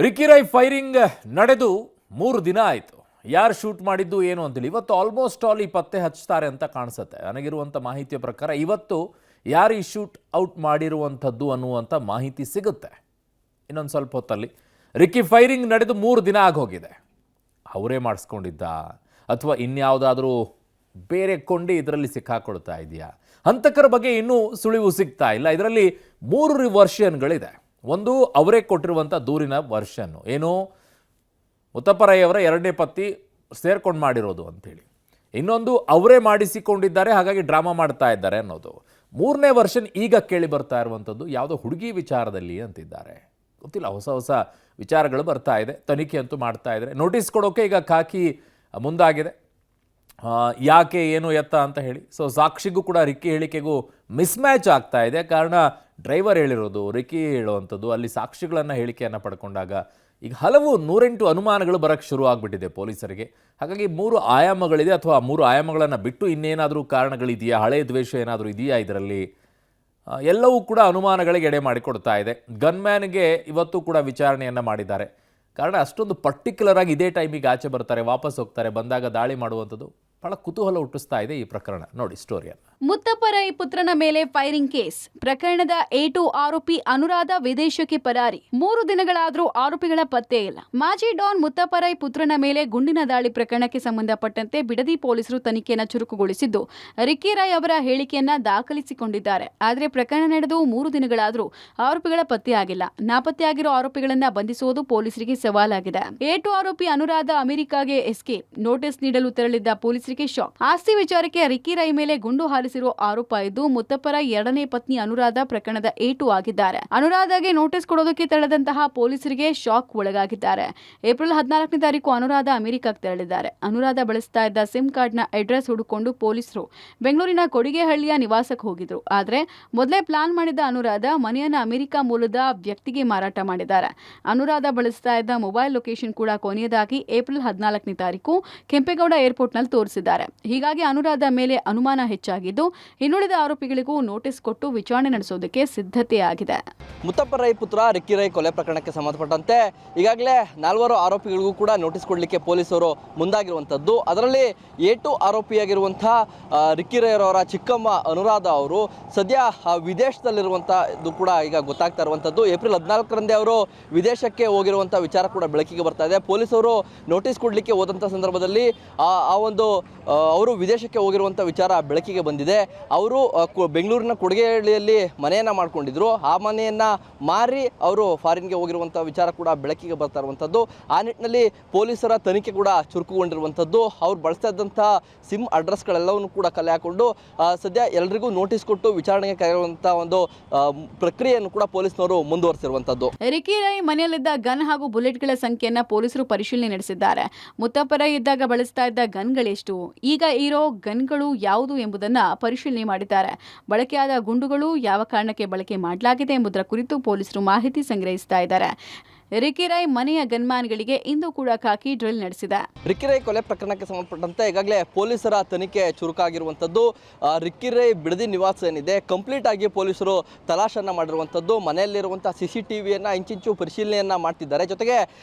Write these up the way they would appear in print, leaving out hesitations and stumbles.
Ricky Rai firing ನಡೆದು 3 ದಿನ ಆಯಿತು. ಯಾರು ಶೂಟ್ ಮಾಡಿದ್ದು ಏನು ಅಂತೇಳಿ ಇವತ್ತು ಆಲ್ಮೋಸ್ಟ್ ಆಲ್ ಈ ಪತ್ತೆ ಹಚ್ತಾರೆ ಅಂತ ಕಾಣಿಸುತ್ತೆ. ನನಗಿರುವಂಥ ಮಾಹಿತಿಯ ಪ್ರಕಾರ ಇವತ್ತು ಯಾರು ಈ ಶೂಟ್ ಔಟ್ ಮಾಡಿರುವಂಥದ್ದು ಅನ್ನುವಂಥ ಮಾಹಿತಿ ಸಿಗುತ್ತೆ. ಇನ್ನೊಂದು ಸ್ವಲ್ಪ ಹೊತ್ತಲ್ಲಿ ರಿಕ್ಕಿ ಫೈರಿಂಗ್ ನಡೆದು 3 ದಿನ ಆಗೋಗಿದೆ. ಅವರೇ ಮಾಡಿಸ್ಕೊಂಡಿದ್ದ ಅಥವಾ ಇನ್ಯಾವುದಾದ್ರೂ ಬೇರೆ ಕೊಂಡಿ ಇದರಲ್ಲಿ ಸಿಕ್ಕಾಕೊಳ್ತಾ ಇದೆಯಾ? ಹಂತಕರ ಬಗ್ಗೆ ಇನ್ನೂ ಸುಳಿವು ಸಿಗ್ತಾ ಇಲ್ಲ. ಇದರಲ್ಲಿ 3 ವರ್ಷನ್ಗಳಿದೆ. ಒಂದು ಅವರೇ ಕೊಟ್ಟಿರುವಂಥ ದೂರಿನ ವರ್ಷನ್ನು, ಏನು ಮುತ್ತಪ್ಪ ರೈ ಅವರ ಎರಡನೇ ಪತ್ನಿ ಸೇರ್ಕೊಂಡು ಮಾಡಿರೋದು ಅಂಥೇಳಿ. ಇನ್ನೊಂದು ಅವರೇ ಮಾಡಿಸಿಕೊಂಡಿದ್ದಾರೆ, ಹಾಗಾಗಿ ಡ್ರಾಮಾ ಮಾಡ್ತಾ ಇದ್ದಾರೆ ಅನ್ನೋದು. 3ನೇ ವರ್ಷನ್ ಈಗ ಕೇಳಿ ಬರ್ತಾ ಇರುವಂಥದ್ದು ಯಾವುದೋ ಹುಡುಗಿ ವಿಚಾರದಲ್ಲಿ ಅಂತಿದ್ದಾರೆ. ಗೊತ್ತಿಲ್ಲ, ಹೊಸ ಹೊಸ ವಿಚಾರಗಳು ಬರ್ತಾ ಇದೆ. ತನಿಖೆ ಅಂತೂ ಮಾಡ್ತಾ ಇದ್ದಾರೆ. ನೋಟಿಸ್ ಕೊಡೋಕೆ ಈಗ ಖಾಕಿ ಮುಂದಾಗಿದೆ. ಯಾಕೆ ಏನು ಎತ್ತ ಅಂತ ಹೇಳಿ. ಸೊ ಸಾಕ್ಷಿಗೂ ಕೂಡ ರಿಕ್ಕಿ ಹೇಳಿಕೆಗೂ ಮಿಸ್ಮ್ಯಾಚ್ ಆಗ್ತಾ ಇದೆ. ಕಾರಣ ಡ್ರೈವರ್ ಹೇಳಿರೋದು, ರಿಕ್ಕಿ ಹೇಳುವಂಥದ್ದು, ಅಲ್ಲಿ ಸಾಕ್ಷಿಗಳನ್ನು ಹೇಳಿಕೆಯನ್ನು ಪಡ್ಕೊಂಡಾಗ ಈಗ ಹಲವು 108 ಅನುಮಾನಗಳು ಬರೋಕ್ಕೆ ಶುರು ಆಗಿಬಿಟ್ಟಿದೆ ಪೊಲೀಸರಿಗೆ. ಹಾಗಾಗಿ 3 ಆಯಾಮಗಳಿದೆ, ಅಥವಾ 3 ಆಯಾಮಗಳನ್ನು ಬಿಟ್ಟು ಇನ್ನೇನಾದರೂ ಕಾರಣಗಳಿದೆಯಾ, ಹಳೆಯ ದ್ವೇಷ ಏನಾದರೂ ಇದೆಯಾ ಇದರಲ್ಲಿ, ಎಲ್ಲವೂ ಕೂಡ ಅನುಮಾನಗಳಿಗೆ ಎಡೆ ಮಾಡಿಕೊಡ್ತಾ ಇದೆ. ಗನ್ಮ್ಯಾನ್ಗೆ ಇವತ್ತು ಕೂಡ ವಿಚಾರಣೆಯನ್ನು ಮಾಡಿದ್ದಾರೆ. ಕಾರಣ ಅಷ್ಟೊಂದು ಪರ್ಟಿಕ್ಯುಲರ್ ಆಗಿ ಇದೇ ಟೈಮಿಗೆ ಆಚೆ ಬರ್ತಾರೆ, ವಾಪಸ್ ಹೋಗ್ತಾರೆ, ಬಂದಾಗ ದಾಳಿ ಮಾಡುವಂಥದ್ದು ಬಹಳ ಕುತೂಹಲ ಹುಟ್ಟಿಸ್ತಾ ಇದೆ ಈ ಪ್ರಕರಣ. ನೋಡಿ ಸ್ಟೋರಿಯನ್ನು. ಮುತ್ತಪ್ಪ ರೈ ಪುತ್ರನ ಮೇಲೆ ಫೈರಿಂಗ್ ಕೇಸ್ ಪ್ರಕರಣದ A2 ಆರೋಪಿ ಅನುರಾಧ ವಿದೇಶಕ್ಕೆ ಪರಾರಿ. 3 ದಿನಗಳಾದರೂ ಆರೋಪಿಗಳ ಪತ್ತೆ ಇಲ್ಲ. ಮಾಜಿ ಡಾನ್ ಮುತ್ತಪ್ಪ ರೈ ಪುತ್ರನ ಮೇಲೆ ಗುಂಡಿನ ದಾಳಿ ಪ್ರಕರಣಕ್ಕೆ ಸಂಬಂಧಪಟ್ಟಂತೆ ಬಿಡದಿ ಪೊಲೀಸರು ತನಿಖೆಯನ್ನು ಚುರುಕುಗೊಳಿಸಿದ್ದು, ರಿಕ್ಕಿ ರೈ ಅವರ ಹೇಳಿಕೆಯನ್ನ ದಾಖಲಿಸಿಕೊಂಡಿದ್ದಾರೆ. ಆದರೆ ಪ್ರಕರಣ ನಡೆದು 3 ದಿನಗಳಾದರೂ ಆರೋಪಿಗಳ ಪತ್ತೆಯಾಗಿಲ್ಲ. ನಾಪತ್ತೆಯಾಗಿರೋ ಆರೋಪಿಗಳನ್ನ ಬಂಧಿಸುವುದು ಪೊಲೀಸರಿಗೆ ಸವಾಲಾಗಿದೆ. A2 ಆರೋಪಿ ಅನುರಾಧ ಅಮೆರಿಕಾಗೆ ಎಸ್ಕೇಪ್. ನೋಟಿಸ್ ನೀಡಲು ತೆರಳಿದ್ದ ಪೊಲೀಸರಿಗೆ ಶಾಕ್. ಆಸ್ತಿ ವಿಚಾರಕ್ಕೆ ರಿಕ್ಕಿ ರೈ ಮೇಲೆ ಗುಂಡು ಹಾರಿಸಿರುವ ಆರೋಪ ಇದ್ದು, ಮುತ್ತಪ್ಪ ರೈ ಎರಡನೇ ಪತ್ನಿ ಅನುರಾಧ ಪ್ರಕರಣದ A2 ಆಗಿದ್ದಾರೆ. ಅನುರಾಧಗೆ ನೋಟಿಸ್ ಕೊಡೋದಕ್ಕೆ ತೆರಳಿದಂತಹ ಪೊಲೀಸರಿಗೆ ಶಾಕ್ ಒಳಗಾಗಿದ್ದಾರೆ. ಏಪ್ರಿಲ್ 14ನೇ ತಾರೀಕು ಅನುರಾಧ ಅಮೆರಿಕಕ್ಕೆ ತೆರಳಿದ್ದಾರೆ. ಅನುರಾಧ ಬಳಸ್ತಾ ಇದ್ದ ಸಿಮ್ ಕಾರ್ಡ್ನ ಅಡ್ರೆಸ್ ಹುಡುಕೊಂಡು ಪೊಲೀಸರು ಬೆಂಗಳೂರಿನ ಕೊಡಿಗೆಹಳ್ಳಿಯ ನಿವಾಸಕ್ಕೆ ಹೋಗಿದ್ರು. ಆದ್ರೆ ಮೊದಲೇ ಪ್ಲಾನ್ ಮಾಡಿದ ಅನುರಾಧ ಮನೆಯನ್ನ ಅಮೆರಿಕ ಮೂಲದ ವ್ಯಕ್ತಿಗೆ ಮಾರಾಟ ಮಾಡಿದ್ದಾರೆ. ಅನುರಾಧ ಬಳಸ್ತಾ ಇದ್ದ ಮೊಬೈಲ್ ಲೊಕೇಶನ್ ಕೂಡ ಕೊನೆಯದಾಗಿ ಏಪ್ರಿಲ್ 14ನೇ ತಾರೀಕು ಕೆಂಪೇಗೌಡ ಏರ್ಪೋರ್ಟ್ ನಲ್ಲಿ ತೋರಿಸಿದ್ದಾರೆ. ಹೀಗಾಗಿ ಅನುರಾಧ ಮೇಲೆ ಅನುಮಾನ ಹೆಚ್ಚಾಗಿದ್ದು, ಇನ್ನುಳಿದ ಆರೋಪಿಗಳಿಗೂ ನೋಟಿಸ್ ಕೊಟ್ಟು ವಿಚಾರಣೆ ನಡೆಸೋದಕ್ಕೆ ಸಿದ್ಧತೆಯಾಗಿದೆ. ಮುತ್ತಪ್ಪ ರೈ ಪುತ್ರ ರಿಕ್ಕಿ ರೈ ಕೊಲೆ ಪ್ರಕರಣಕ್ಕೆ ಸಂಬಂಧಪಟ್ಟಂತೆ ಈಗಾಗಲೇ 4 ಆರೋಪಿಗಳಿಗೂ ಕೂಡ ನೋಟಿಸ್ ಕೊಡಲಿಕ್ಕೆ ಪೊಲೀಸರು ಮುಂದಾಗಿರುವಂಥದ್ದು. ಅದರಲ್ಲಿ A2 ಆರೋಪಿಯಾಗಿರುವಂತಹ ರಿಕ್ಕಿ ರೈ ಅವರ ಚಿಕ್ಕಮ್ಮ ಅನುರಾಧ ಅವರು ಸದ್ಯ ವಿದೇಶದಲ್ಲಿರುವಂಥದ್ದು ಕೂಡ ಈಗ ಗೊತ್ತಾಗ್ತಾ ಇರುವಂಥದ್ದು. ಏಪ್ರಿಲ್ 14ರಂದೇ ಅವರು ವಿದೇಶಕ್ಕೆ ಹೋಗಿರುವಂಥ ವಿಚಾರ ಕೂಡ ಬೆಳಕಿಗೆ ಬರ್ತಾ ಇದೆ. ಪೊಲೀಸರು ನೋಟಿಸ್ ಕೊಡಲಿಕ್ಕೆ ಹೋದಂಥ ಸಂದರ್ಭದಲ್ಲಿ ಅವರು ವಿದೇಶಕ್ಕೆ ಹೋಗಿರುವಂಥ ವಿಚಾರ ಬೆಳಕಿಗೆ ಬಂದಿದೆ. ಅವರು ಬೆಂಗಳೂರಿನ ಕೊಡಿಗೆಹಳ್ಳಿಯಲ್ಲಿ ಮನೆಯನ್ನು ಮಾಡ್ಕೊಂಡಿದ್ರು. ಆ ಮನೆಯನ್ನು ಮಾರಿ ಅವರು ಫಾರಿನ್ಗೆ ಹೋಗಿರುವಂಥ ವಿಚಾರ ಕೂಡ ಬೆಳಕಿಗೆ ಬರ್ತಾ ಇರುವಂಥದ್ದು. ಆ ನಿಟ್ಟಿನಲ್ಲಿ ಪೊಲೀಸರ ತನಿಖೆ ಕೂಡ ಚುರುಕುಗೊಂಡಿರುವಂಥದ್ದು. ಅವ್ರು ಬಳಸ್ತಾ ಇದ್ದಂಥ ಸಿಮ್ ಅಡ್ರೆಸ್ಗಳೆಲ್ಲವನ್ನು ಕೂಡ ಕಲೆ ಹಾಕೊಂಡು ಸದ್ಯ ಎಲ್ಲರಿಗೂ ನೋಟಿಸ್ ಕೊಟ್ಟು ವಿಚಾರಣೆಗೆ ಕರೆಯುವಂಥ ಒಂದು ಪ್ರಕ್ರಿಯೆಯನ್ನು ಕೂಡ ಪೊಲೀಸ್ನವರು ಮುಂದುವರಿಸಿರುವಂಥದ್ದು. ರಿಕ್ಕಿ ರೈ ಮನೆಯಲ್ಲಿದ್ದ ಗನ್ ಹಾಗೂ ಬುಲೆಟ್ಗಳ ಸಂಖ್ಯೆಯನ್ನು ಪೊಲೀಸರು ಪರಿಶೀಲನೆ ನಡೆಸಿದ್ದಾರೆ. ಮುತ್ತಪ್ಪ ರೈ ಇದ್ದಾಗ ಬಳಸ್ತಾ ಇದ್ದ ಗನ್ಗಳೆಷ್ಟು, ಈಗ ಇರೋ ಗನ್ಗಳು ಯಾವುದು ಎಂಬುದನ್ನು ಪರಿಶೀಲನೆ ಮಾಡಿದ್ದಾರೆ. ಬಳಕೆಯಾದ ಗುಂಡುಗಳು ಯಾವ ಕಾರಣಕ್ಕೆ ಬಳಕೆ ಮಾಡಲಾಗಿದೆ ಎಂಬುದರ ಕುರಿತು ಪೊಲೀಸರು ಮಾಹಿತಿ ಸಂಗ್ರಹಿಸ್ತಾ ಇದ್ದಾರೆ. ರಿಕ್ಕಿ ರೈ ಮನೆಯ ಗನ್ಮ್ಯಾನ್ಗಳಿಗೆ ಇಂದು ಕೂಡ ಖಾಕಿ ಡ್ರಿಲ್ ನಡೆಸಿದೆ. ರಿಕ್ಕಿ ರೈ ಕೊಲೆ ಪ್ರಕರಣಕ್ಕೆ ಸಂಬಂಧಪಟ್ಟಂತೆ ಈಗಾಗಲೇ ಪೊಲೀಸರ ತನಿಖೆ ಚುರುಕಾಗಿರುವಂಥದ್ದು. ರಿಕ್ಕಿ ರೈ ಬಿಡದಿ ನಿವಾಸ ಏನಿದೆ ಕಂಪ್ಲೀಟ್ ಆಗಿ ಪೊಲೀಸರು ತಲಾಶನ್ನು ಮಾಡಿರುವಂಥದ್ದು. ಮನೆಯಲ್ಲಿರುವಂಥ CCTVಯನ್ನು ಇಂಚಿಂಚು ಪರಿಶೀಲನೆಯನ್ನು ಮಾಡ್ತಿದ್ದಾರೆ. ಜೊತೆಗೆ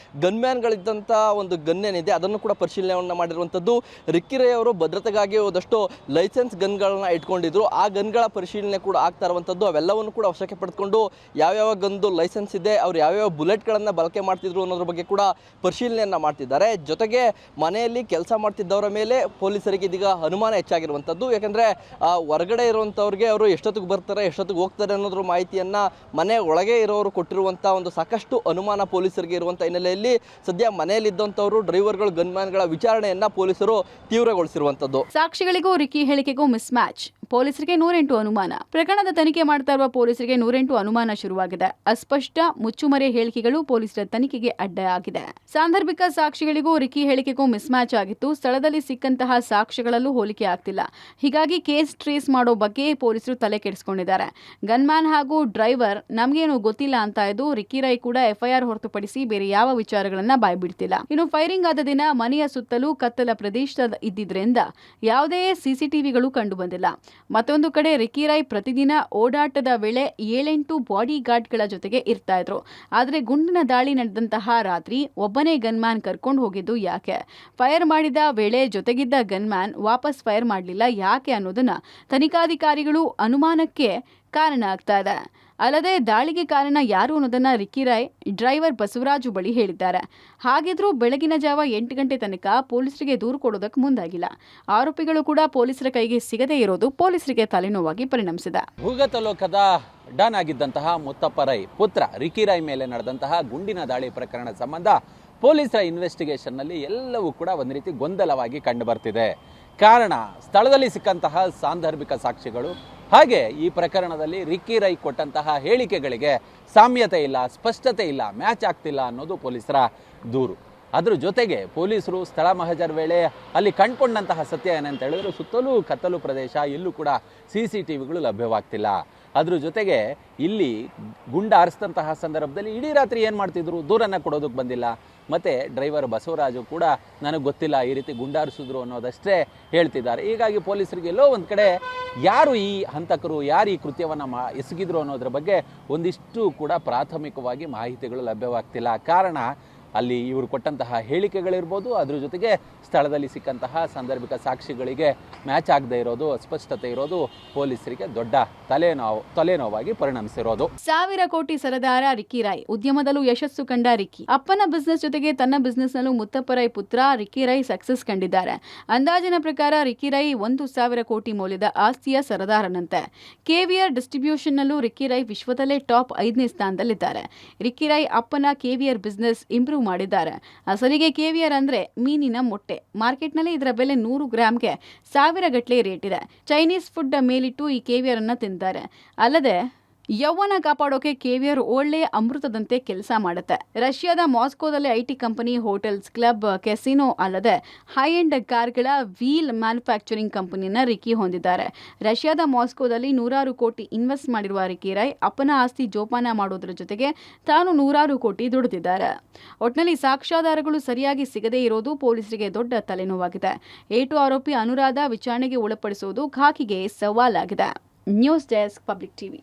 ಗನ್ಮ್ಯಾನ್ಗಳಿದ್ದಂಥ ಒಂದು ಗನ್ ಏನಿದೆ ಅದನ್ನು ಕೂಡ ಪರಿಶೀಲನೆಯನ್ನು ಮಾಡಿರುವಂಥದ್ದು. ರಿಕ್ಕಿ ರೈ ಅವರು ಭದ್ರತೆಗಾಗಿ ಒಂದಷ್ಟು ಲೈಸೆನ್ಸ್ ಗನ್ಗಳನ್ನ ಇಟ್ಕೊಂಡಿದ್ರು. ಆ ಗನ್ಗಳ ಪರಿಶೀಲನೆ ಕೂಡ ಆಗ್ತಾ ಇರುವಂಥದ್ದು. ಅವೆಲ್ಲವನ್ನು ಕೂಡ ವಶಕ್ಕೆ ಪಡೆದುಕೊಂಡು ಯಾವ್ಯಾವ ಗನ್ದು ಲೈಸೆನ್ಸ್ ಇದೆ, ಅವ್ರು ಯಾವ್ಯಾವ ಬುಲೆಟ್ಗಳನ್ನು ಬಳಕೆ ಮಾಡ್ತಿದ್ರು ಅನ್ನೋದ್ರ ಬಗ್ಗೆ ಕೂಡ ಪರಿಶೀಲನೆಯನ್ನ ಮಾಡ್ತಿದ್ದಾರೆ. ಜೊತೆಗೆ ಮನೆಯಲ್ಲಿ ಕೆಲಸ ಮಾಡ್ತಿದ್ದವರ ಮೇಲೆ ಪೊಲೀಸರಿಗೆ ಇದೀಗ ಅನುಮಾನ ಹೆಚ್ಚಾಗಿರುವಂಥದ್ದು. ಯಾಕಂದರೆ ಹೊರಗಡೆ ಇರುವಂಥವ್ರಿಗೆ ಅವರು ಎಷ್ಟೊತ್ತಿಗೆ ಬರ್ತಾರೆ, ಎಷ್ಟೊತ್ತಿಗೆ ಹೋಗ್ತಾರೆ ಅನ್ನೋದ್ರ ಮಾಹಿತಿಯನ್ನು ಮನೆ ಒಳಗೆ ಇರೋರು ಕೊಟ್ಟಿರುವಂಥ ಒಂದು ಸಾಕಷ್ಟು ಅನುಮಾನ ಪೊಲೀಸರಿಗೆ ಇರುವಂಥ ಹಿನ್ನೆಲೆಯಲ್ಲಿ ಸದ್ಯ ಮನೆಯಲ್ಲಿದ್ದಂಥವರು ಡ್ರೈವರ್ಗಳು ಗನ್ಮ್ಯಾನ್ಗಳ ವಿಚಾರಣೆಯನ್ನು ಪೊಲೀಸರು ತೀವ್ರಗೊಳಿಸಿರುವಂಥದ್ದು. ಸಾಕ್ಷಿಗಳಿಗೂ ರಿಕ್ಕಿ ಹೇಳಿಕೆಗೂ ಮಿಸ್ ಮ್ಯಾಚ್. ಪೊಲೀಸರಿಗೆ 108 ಅನುಮಾನ. ಪ್ರಕರಣದ ತನಿಖೆ ಮಾಡ್ತಾ ಇರುವ ಪೊಲೀಸರಿಗೆ 108 ಅನುಮಾನ ಶುರುವಾಗಿದೆ. ಅಸ್ಪಷ್ಟ ಮುಚ್ಚುಮರೆ ಹೇಳಿಕೆಗಳು ಪೊಲೀಸರ ತನಿಖೆಗೆ ಅಡ್ಡ ಆಗಿದೆ. ಸಾಂದರ್ಭಿಕ ಸಾಕ್ಷಿಗಳಿಗೂ ರಿಕ್ಕಿ ಹೇಳಿಕೆಗೂ ಮಿಸ್ ಮ್ಯಾಚ್ ಆಗಿತ್ತು. ಸ್ಥಳದಲ್ಲಿ ಸಿಕ್ಕಂತಹ ಸಾಕ್ಷ್ಯಗಳಲ್ಲೂ ಹೋಲಿಕೆ ಆಗ್ತಿಲ್ಲ. ಹೀಗಾಗಿ ಕೇಸ್ ಟ್ರೇಸ್ ಮಾಡೋ ಬಗ್ಗೆ ಪೊಲೀಸರು ತಲೆ ಕೆಡಿಸಿಕೊಂಡಿದ್ದಾರೆ. ಗನ್ಮ್ಯಾನ್ ಹಾಗೂ ಡ್ರೈವರ್ ನಮಗೇನು ಗೊತ್ತಿಲ್ಲ ಅಂತ ಇದ್ದು, ರಿಕ್ಕಿ ರೈ ಕೂಡ FIR ಹೊರತುಪಡಿಸಿ ಬೇರೆ ಯಾವ ವಿಚಾರಗಳನ್ನ ಬಾಯ್ಬಿಡ್ತಿಲ್ಲ. ಇನ್ನು ಫೈರಿಂಗ್ ಆದ ದಿನ ಮನೆಯ ಸುತ್ತಲೂ ಕತ್ತಲ ಪ್ರದೇಶ ಇದ್ದಿದ್ರಿಂದ ಯಾವುದೇ CCTVಗಳು ಕಂಡು ಬಂದಿಲ್ಲ. ಮತ್ತೊಂದು ಕಡೆ ರಿಕ್ಕಿ ರೈ ಪ್ರತಿದಿನ ಓಡಾಟದ ವೇಳೆ 7-8 ಬಾಡಿ ಗಾರ್ಡ್ಗಳ ಜೊತೆಗೆ ಇರ್ತಾ ಇದ್ರು. ಆದರೆ ಗುಂಡಿನ ದಾಳಿ ನಡೆದಂತಹ ರಾತ್ರಿ ಒಬ್ಬನೇ ಗನ್ಮ್ಯಾನ್ ಕರ್ಕೊಂಡು ಹೋಗಿದ್ದು ಯಾಕೆ, ಫೈರ್ ಮಾಡಿದ ವೇಳೆ ಜೊತೆಗಿದ್ದ ಗನ್ಮ್ಯಾನ್ ವಾಪಸ್ ಫೈರ್ ಮಾಡಲಿಲ್ಲ ಯಾಕೆ ಅನ್ನೋದನ್ನ ತನಿಖಾಧಿಕಾರಿಗಳು ಅನುಮಾನಕ್ಕೆ ಕಾರಣ ಆಗ್ತಾ ಇದೆ. ಅಲ್ಲದೆ ದಾಳಿಗೆ ಕಾರಣ ಯಾರು ಅನ್ನೋದನ್ನ ರಿಕ್ಕಿ ರೈ ಡ್ರೈವರ್ ಬಸವರಾಜು ಬಳಿ ಹೇಳಿದ್ದಾರೆ. ಹಾಗಿದ್ರೂ ಬೆಳಗಿನ ಜಾವ 8 ಗಂಟೆ ತನಕ ಪೊಲೀಸರಿಗೆ ದೂರು ಕೊಡೋದಕ್ಕೆ ಮುಂದಾಗಿಲ್ಲ. ಆರೋಪಿಗಳು ಕೂಡ ಪೊಲೀಸರ ಕೈಗೆ ಸಿಗದೇ ಇರೋದು ಪೊಲೀಸರಿಗೆ ತಲೆನೋವಾಗಿ ಪರಿಣಮಿಸಿದೆ. ಭೂಗತಲೋಕದ ಡಾನ್ ಆಗಿದ್ದಂತಹ ಮುತ್ತಪ್ಪ ರೈ ಪುತ್ರ ರಿಕ್ಕಿ ರೈ ಮೇಲೆ ನಡೆದಂತಹ ಗುಂಡಿನ ದಾಳಿ ಪ್ರಕರಣ ಸಂಬಂಧ ಪೊಲೀಸರ ಇನ್ವೆಸ್ಟಿಗೇಷನ್ನಲ್ಲಿ ಎಲ್ಲವೂ ಕೂಡ ಒಂದು ರೀತಿ ಗೊಂದಲವಾಗಿ ಕಂಡು ಬರ್ತಿದೆ. ಕಾರಣ ಸ್ಥಳದಲ್ಲಿ ಸಿಕ್ಕಂತಹ ಸಾಂದರ್ಭಿಕ ಸಾಕ್ಷಿಗಳು, ಹಾಗೆ ಈ ಪ್ರಕರಣದಲ್ಲಿ ರಿಕ್ಕಿ ರೈ ಕೊಟ್ಟಂತಹ ಹೇಳಿಕೆಗಳಿಗೆ ಸಾಮ್ಯತೆ ಇಲ್ಲ, ಸ್ಪಷ್ಟತೆ ಇಲ್ಲ, ಮ್ಯಾಚ್ ಆಗ್ತಿಲ್ಲ ಅನ್ನೋದು ಪೊಲೀಸರ ದೂರು. ಅದ್ರ ಜೊತೆಗೆ ಪೊಲೀಸರು ಸ್ಥಳ ಮಹಜರ್ ವೇಳೆ ಅಲ್ಲಿ ಕಂಡುಕೊಂಡಂತಹ ಸತ್ಯ ಏನಂತ ಹೇಳಿದ್ರೆ ಸುತ್ತಲೂ ಕತ್ತಲು ಪ್ರದೇಶ, ಎಲ್ಲೂ ಕೂಡ CCTVಗಳು ಲಭ್ಯವಾಗ್ತಿಲ್ಲ. ಅದ್ರ ಜೊತೆಗೆ ಇಲ್ಲಿ ಗುಂಡ ಹಾರಿಸಿದಂತಹ ಸಂದರ್ಭದಲ್ಲಿ ಇಡೀ ರಾತ್ರಿ ಏನು ಮಾಡ್ತಿದ್ರು, ದೂರನ್ನು ಕೊಡೋದಕ್ಕೆ ಬಂದಿಲ್ಲ. ಮತ್ತು ಡ್ರೈವರ್ ಬಸವರಾಜು ಕೂಡ ನನಗೆ ಗೊತ್ತಿಲ್ಲ ಈ ರೀತಿ ಗುಂಡಾರಿಸಿದ್ರು ಅನ್ನೋದಷ್ಟೇ ಹೇಳ್ತಿದ್ದಾರೆ. ಹೀಗಾಗಿ ಪೊಲೀಸರಿಗೆ ಎಲ್ಲೋ ಒಂದು ಕಡೆ ಯಾರು ಈ ಹಂತಕರು, ಯಾರು ಈ ಕೃತ್ಯವನ್ನು ಎಸಗಿದ್ರು ಅನ್ನೋದ್ರ ಬಗ್ಗೆ ಒಂದಿಷ್ಟು ಕೂಡ ಪ್ರಾಥಮಿಕವಾಗಿ ಮಾಹಿತಿಗಳು ಲಭ್ಯವಾಗ್ತಿಲ್ಲ. ಕಾರಣ ಅಲ್ಲಿ ಇವರು ಕೊಟ್ಟಂತಹ ಹೇಳಿಕೆಗಳಿರ್ಬೋದು, ಅದ್ರ ಜೊತೆಗೆ ಸ್ಥಳದಲ್ಲಿ ಸಿಕ್ಕಂತಹ ಸಾಂದರ್ಭಿಕ ಸಾಕ್ಷಿಗಳಿಗೆ ಮ್ಯಾಚ್ ಆಗದೆ ಇರೋದು, ಅಸ್ಪಷ್ಟತೆ ಇರೋದು ಪೊಲೀಸರಿಗೆ ದೊಡ್ಡ ತಲೆನೋವಾಗಿ ಪರಿಣಮಿಸಿರೋದು. 1,000 ಕೋಟಿ ಸರದಾರ ರಿಕ್ಕಿ ರೈ. ಉದ್ಯಮದಲ್ಲೂ ಯಶಸ್ಸು ಕಂಡ ರಿಕ್ಕಿ ಅಪ್ಪನ ಬಿಸ್ನೆಸ್ ಜೊತೆಗೆ ತನ್ನ ಬಿಸ್ನೆಸ್ ನಲ್ಲೂ ಮುತ್ತಪ್ಪ ರೈ ಪುತ್ರ ರಿಕ್ಕಿ ರೈ ಸಕ್ಸಸ್ ಕಂಡಿದ್ದಾರೆ. ಅಂದಾಜಿನ ಪ್ರಕಾರ ರಿಕ್ಕಿ ರೈ 1,000 ಕೋಟಿ ಮೌಲ್ಯದ ಆಸ್ತಿಯ ಸರದಾರನಂತೆ. ಕೆವಿಆರ್ ಡಿಸ್ಟ್ರಿಬ್ಯೂಷನ್ ನಲ್ಲೂ ರಿಕ್ಕಿ ರೈ ವಿಶ್ವದಲ್ಲೇ ಟಾಪ್ 5ನೇ ಸ್ಥಾನದಲ್ಲಿದ್ದಾರೆ. ರಿಕ್ಕಿ ರೈ ಅಪ್ಪನ ಕೆವಿಆರ್ ಬಿಸ್ನೆಸ್ ಇಂಪ್ರೂವ್ ಮಾಡಿದ್ದಾರೆ. ಅಸಲಿಗೆ ಕೆವಿಆರ್ ಅಂದ್ರೆ ಮೀನಿನ ಮೊಟ್ಟೆ. ಮಾರ್ಕೆಟ್ನಲ್ಲಿ ಇದರ ಬೆಲೆ 100 ಗ್ರಾಮ್ಗೆ 1000 ಗಟ್ಟಲೆ ರೇಟ್ ಇದೆ. ಚೈನೀಸ್ ಫುಡ್ ಮೇಲಿಟ್ಟು ಈ ಕೆವಿಆರ್ ಅನ್ನ ತಿಂತಾರೆ. ಅಲ್ಲದೆ ಯೌವನ ಕಾಪಾಡೋಕೆ ಕೆವಿಆರ್ ಒಳ್ಳೆಯ ಅಮೃತದಂತೆ ಕೆಲಸ ಮಾಡುತ್ತೆ. ರಷ್ಯಾದ ಮಾಸ್ಕೋದಲ್ಲಿ IT company, hotels, club, casino ಅಲ್ಲದೆ ಹೈ ಎಂಡ್ ಕಾರ್ಗಳ ವೀಲ್ ಮ್ಯಾನುಫ್ಯಾಕ್ಚರಿಂಗ್ ಕಂಪನಿಯನ್ನ ರಿಕ್ಕಿ ಹೊಂದಿದ್ದಾರೆ. ರಷ್ಯಾದ ಮಾಸ್ಕೋದಲ್ಲಿ 100 ಕೋಟಿ ಇನ್ವೆಸ್ಟ್ ಮಾಡಿರುವ ರಿಕ್ಕಿ ರೈ ಅಪ್ಪನ ಆಸ್ತಿ ಜೋಪಾನ ಮಾಡೋದ್ರ ಜೊತೆಗೆ ತಾನು 100 ಕೋಟಿ ದುಡಿದಿದ್ದಾರೆ. ಒಟ್ನಲ್ಲಿ ಸಾಕ್ಷ್ಯಾಧಾರಗಳು ಸರಿಯಾಗಿ ಸಿಗದೇ ಇರೋದು ಪೊಲೀಸರಿಗೆ ದೊಡ್ಡ ತಲೆನೋವಾಗಿದೆ. A2 ಆರೋಪಿ ಅನುರಾಧ ವಿಚಾರಣೆಗೆ ಒಳಪಡಿಸುವುದು ಖಾಕಿಗೆ ಸವಾಲಾಗಿದೆ. News desk, public TV.